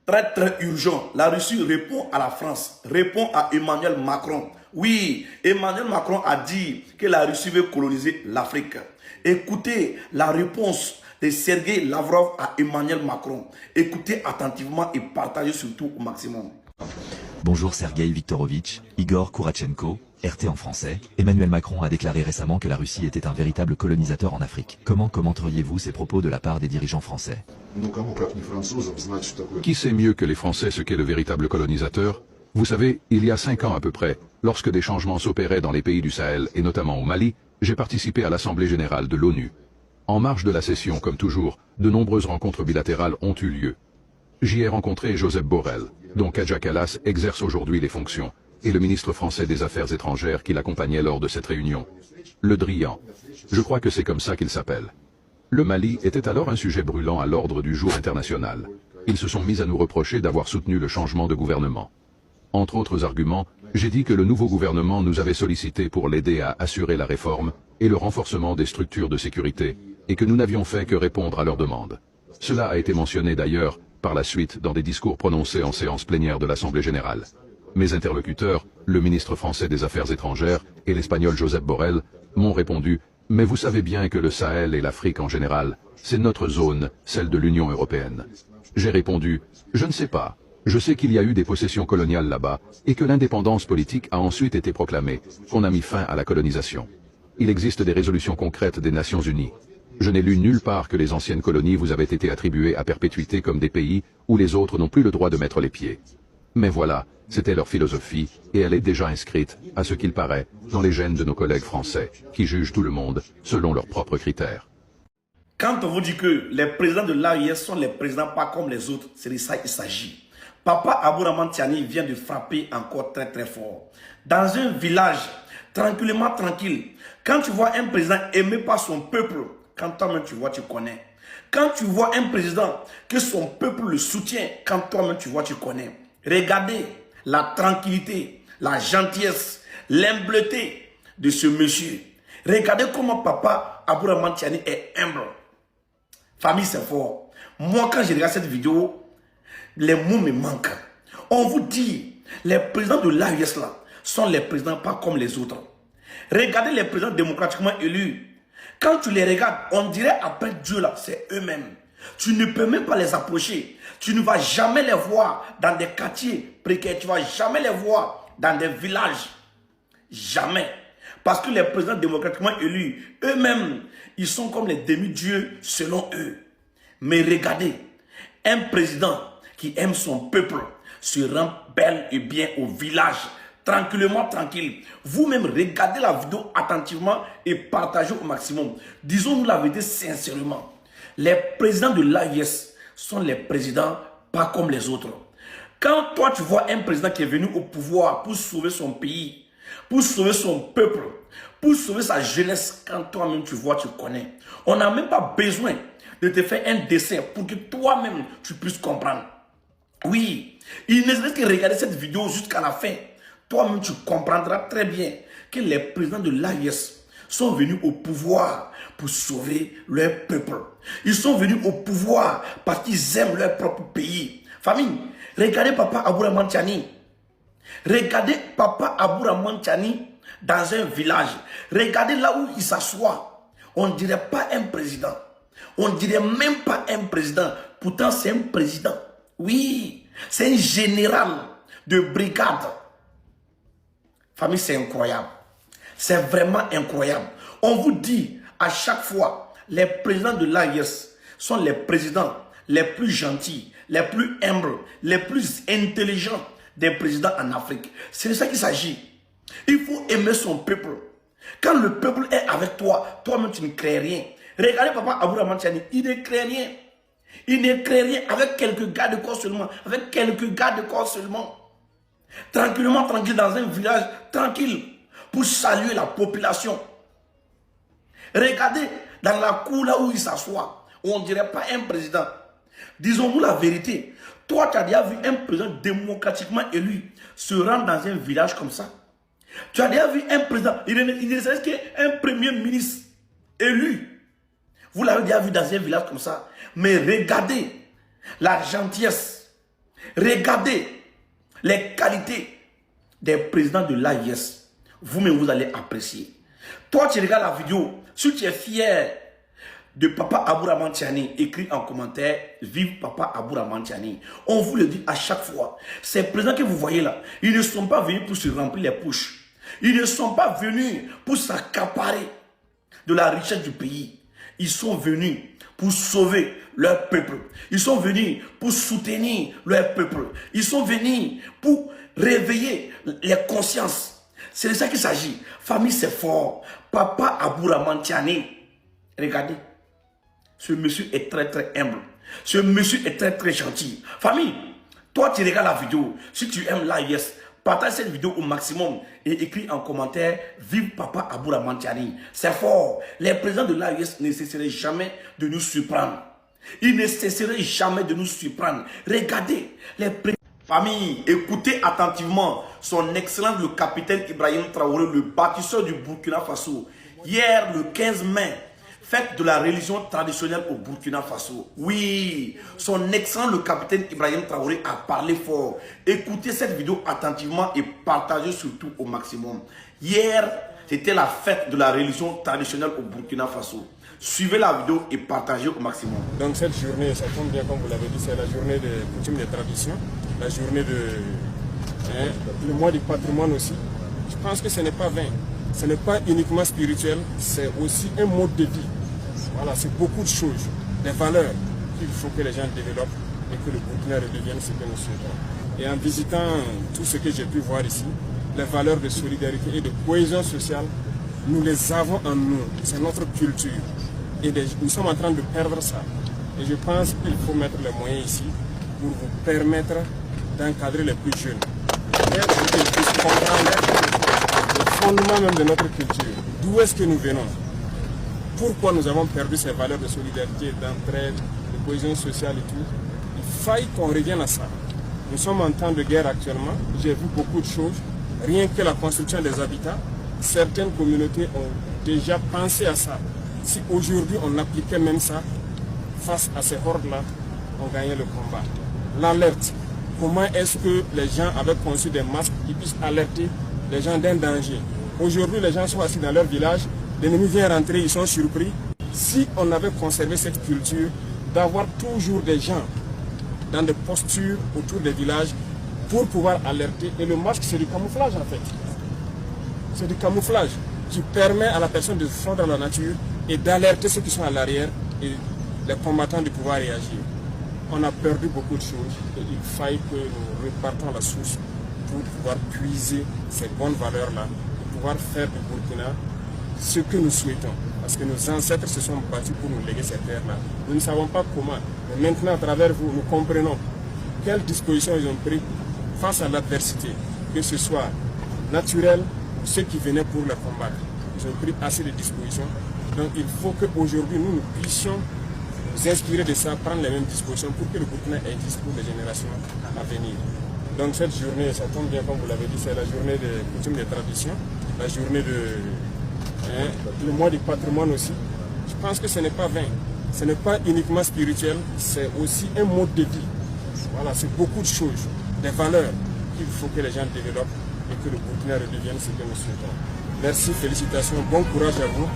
très très urgent. La Russie répond à la France, répond à Emmanuel Macron. Oui, Emmanuel Macron a dit que la Russie veut coloniser l'Afrique. Écoutez la réponse de Sergei Lavrov à Emmanuel Macron. Écoutez attentivement et partagez surtout au maximum. Bonjour Sergei Viktorovitch, Igor Kourachenko, RT en français. Emmanuel Macron a déclaré récemment que la Russie était un véritable colonisateur en Afrique. Comment commenteriez-vous ces propos de la part des dirigeants français? Qui sait mieux que les Français ce qu'est le véritable colonisateur? Vous savez, il y a 5 ans à peu près, lorsque des changements s'opéraient dans les pays du Sahel et notamment au Mali, j'ai participé à l'Assemblée générale de l'ONU. En marge de la session, comme toujours, de nombreuses rencontres bilatérales ont eu lieu. J'y ai rencontré Joseph Borrell, dont Kaja Kallas exerce aujourd'hui les fonctions, et le ministre français des Affaires étrangères qui l'accompagnait lors de cette réunion. Le Drian. Je crois que c'est comme ça qu'il s'appelle. Le Mali était alors un sujet brûlant à l'ordre du jour international. Ils se sont mis à nous reprocher d'avoir soutenu le changement de gouvernement. Entre autres arguments, j'ai dit que le nouveau gouvernement nous avait sollicité pour l'aider à assurer la réforme et le renforcement des structures de sécurité, et que nous n'avions fait que répondre à leurs demandes. Cela a été mentionné d'ailleurs, par la suite, dans des discours prononcés en séance plénière de l'Assemblée générale. Mes interlocuteurs, le ministre français des Affaires étrangères et l'espagnol Josep Borrell, m'ont répondu « Mais vous savez bien que le Sahel et l'Afrique en général, c'est notre zone, celle de l'Union européenne. » J'ai répondu « Je ne sais pas. Je sais qu'il y a eu des possessions coloniales là-bas et que l'indépendance politique a ensuite été proclamée, qu'on a mis fin à la colonisation. Il existe des résolutions concrètes des Nations Unies. Je n'ai lu nulle part que les anciennes colonies vous avaient été attribuées à perpétuité comme des pays où les autres n'ont plus le droit de mettre les pieds. Mais voilà, c'était leur philosophie, et elle est déjà inscrite, à ce qu'il paraît, dans les gènes de nos collègues français, qui jugent tout le monde, selon leurs propres critères. Quand on vous dit que les présidents de l'AES sont les présidents pas comme les autres, c'est de ça qu'il s'agit. Papa Abouraman Tiani vient de frapper encore très très fort. Dans un village, tranquillement tranquille, quand tu vois un président aimé par son peuple, quand toi-même tu vois, tu connais. Quand tu vois un président que son peuple le soutient, quand toi-même tu vois, tu connais. Regardez la tranquillité, la gentillesse, l'humbleté de ce monsieur. Regardez comment papa Abouraman Tiani est humble. Famille, c'est fort. Moi, quand je regarde cette vidéo, les mots me manquent. On vous dit, les présidents de l'AES là sont les présidents pas comme les autres. Regardez les présidents démocratiquement élus. Quand tu les regardes, on dirait après Dieu là, c'est eux-mêmes. Tu ne peux même pas les approcher. Tu ne vas jamais les voir dans des quartiers précaires. Tu ne vas jamais les voir dans des villages. Jamais. Parce que les présidents démocratiquement élus, eux-mêmes, ils sont comme les demi-dieux selon eux. Mais regardez, un président qui aime son peuple se rend bel et bien au village, tranquillement, tranquille. Vous-même, regardez la vidéo attentivement et partagez au maximum. Disons-nous la vérité sincèrement. Les présidents de l'AES sont les présidents pas comme les autres. Quand toi, tu vois un président qui est venu au pouvoir pour sauver son pays, pour sauver son peuple, pour sauver sa jeunesse, quand toi-même tu vois, tu connais. On n'a même pas besoin de te faire un dessin pour que toi-même tu puisses comprendre. Oui, il ne reste que regarder cette vidéo jusqu'à la fin. Toi-même tu comprendras très bien que les présidents de l'AES sont venus au pouvoir pour sauver leur peuple. Ils sont venus au pouvoir parce qu'ils aiment leur propre pays. Famille, regardez papa Abouraman Tiani. Regardez papa Abouraman Tiani dans un village. Regardez là où il s'assoit. On ne dirait pas un président. On ne dirait même pas un président. Pourtant, c'est un président. Oui, c'est un général de brigade. Famille, c'est incroyable. C'est vraiment incroyable. On vous dit à chaque fois, les présidents de l'AES sont les présidents les plus gentils, les plus humbles, les plus intelligents des présidents en Afrique. C'est de ça qu'il s'agit. Il faut aimer son peuple. Quand le peuple est avec toi, toi-même tu ne crées rien. Regardez papa Abouraman Tiani, il ne crée rien. Il ne crée rien avec quelques gars de corps seulement. Avec quelques gars de corps seulement. Tranquillement, tranquille, dans un village, tranquille, pour saluer la population. Regardez dans la cour là où il s'assoit. On ne dirait pas un président. Disons-nous la vérité. Toi, tu as déjà vu un président démocratiquement élu se rendre dans un village comme ça. Tu as déjà vu un président, il ne serait qu'un premier ministre élu. Vous l'avez déjà vu dans un village comme ça. Mais regardez la gentillesse, Regardez les qualités des présidents de l'AIS. Vous-même, vous allez apprécier. Toi, tu regardes la vidéo. Si tu es fier de Papa Abouraman Tiani, écrit en commentaire, vive Papa Abouraman Tiani. On vous le dit à chaque fois. Ces présidents que vous voyez là, ils ne sont pas venus pour se remplir les poches. Ils ne sont pas venus pour s'accaparer de la richesse du pays. Ils sont venus pour sauver leur peuple. Ils sont venus pour soutenir leur peuple. Ils sont venus pour réveiller les consciences. C'est de ça qu'il s'agit. Famille, c'est fort. Papa Abouraman Tiani. Regardez. Ce monsieur est très très humble. Ce monsieur est très très gentil. Famille, toi tu regardes la vidéo. Si tu aimes l'AIS, partage cette vidéo au maximum et écris en commentaire « Vive Papa Abouraman Tiani ». C'est fort. Les présidents de l'AIS ne cesseraient jamais de nous surprendre. Ils ne cesseraient jamais de nous surprendre. Regardez les présidents. Famille, écoutez attentivement son excellence le capitaine Ibrahim Traoré, le bâtisseur du Burkina Faso. Hier, le 15 mai, fête de la religion traditionnelle au Burkina Faso. Oui, son excellent le capitaine Ibrahim Traoré a parlé fort. Écoutez cette vidéo attentivement et partagez surtout au maximum. Hier, c'était la fête de la religion traditionnelle au Burkina Faso. Suivez la vidéo et partagez au maximum. Donc cette journée, ça tombe bien comme vous l'avez dit, c'est la journée des coutumes des traditions, la journée le mois du patrimoine aussi. Je pense que ce n'est pas vain. Ce n'est pas uniquement spirituel, c'est aussi un mode de vie. Voilà, c'est beaucoup de choses, des valeurs qu'il faut que les gens développent et que le Burkina redevienne ce que nous souhaitons. Et en visitant tout ce que j'ai pu voir ici, les valeurs de solidarité et de cohésion sociale, nous les avons en nous, c'est notre culture. Et nous sommes en train de perdre ça. Et je pense qu'il faut mettre les moyens ici pour vous permettre d'encadrer les plus jeunes. Et pour qu'ils puissent comprendre le fondement même de notre culture. D'où est-ce que nous venons? Pourquoi nous avons perdu ces valeurs de solidarité, d'entraide, de cohésion sociale et tout? Il faille qu'on revienne à ça. Nous sommes en temps de guerre actuellement. J'ai vu beaucoup de choses. Rien que la construction des habitats, certaines communautés ont déjà pensé à ça. Si aujourd'hui on appliquait même ça, face à ces hordes-là, on gagnait le combat. L'alerte. Comment est-ce que les gens avaient conçu des masques qui puissent alerter les gens d'un danger? Aujourd'hui, les gens sont assis dans leur village, l'ennemi vient rentrer, ils sont surpris. Si on avait conservé cette culture d'avoir toujours des gens dans des postures autour des villages pour pouvoir alerter, et le masque c'est du camouflage en fait. C'est du camouflage qui permet à la personne de fondre dans la nature et d'alerter ceux qui sont à l'arrière et les combattants de pouvoir réagir. On a perdu beaucoup de choses et il faille que nous repartons à la source pour pouvoir puiser ces bonnes valeurs-là, pour pouvoir faire du Burkina ce que nous souhaitons. Parce que nos ancêtres se sont battus pour nous léguer cette terre-là. Nous ne savons pas comment. Mais maintenant, à travers vous, nous comprenons quelles dispositions ils ont prises face à l'adversité, que ce soit naturel ou ceux qui venaient pour le combattre. Ils ont pris assez de dispositions. Donc il faut qu'aujourd'hui, nous puissions nous inspirer de ça, prendre les mêmes dispositions pour que le Burkina existe pour les générations à venir. Donc cette journée, ça tombe bien comme vous l'avez dit, c'est la journée des coutumes des traditions, la journée le mois du patrimoine aussi. Je pense que ce n'est pas vain. Ce n'est pas uniquement spirituel, c'est aussi un mode de vie. Voilà, c'est beaucoup de choses, des valeurs qu'il faut que les gens développent et que le Burkina redevienne ce que nous souhaitons. Merci, félicitations, bon courage à vous.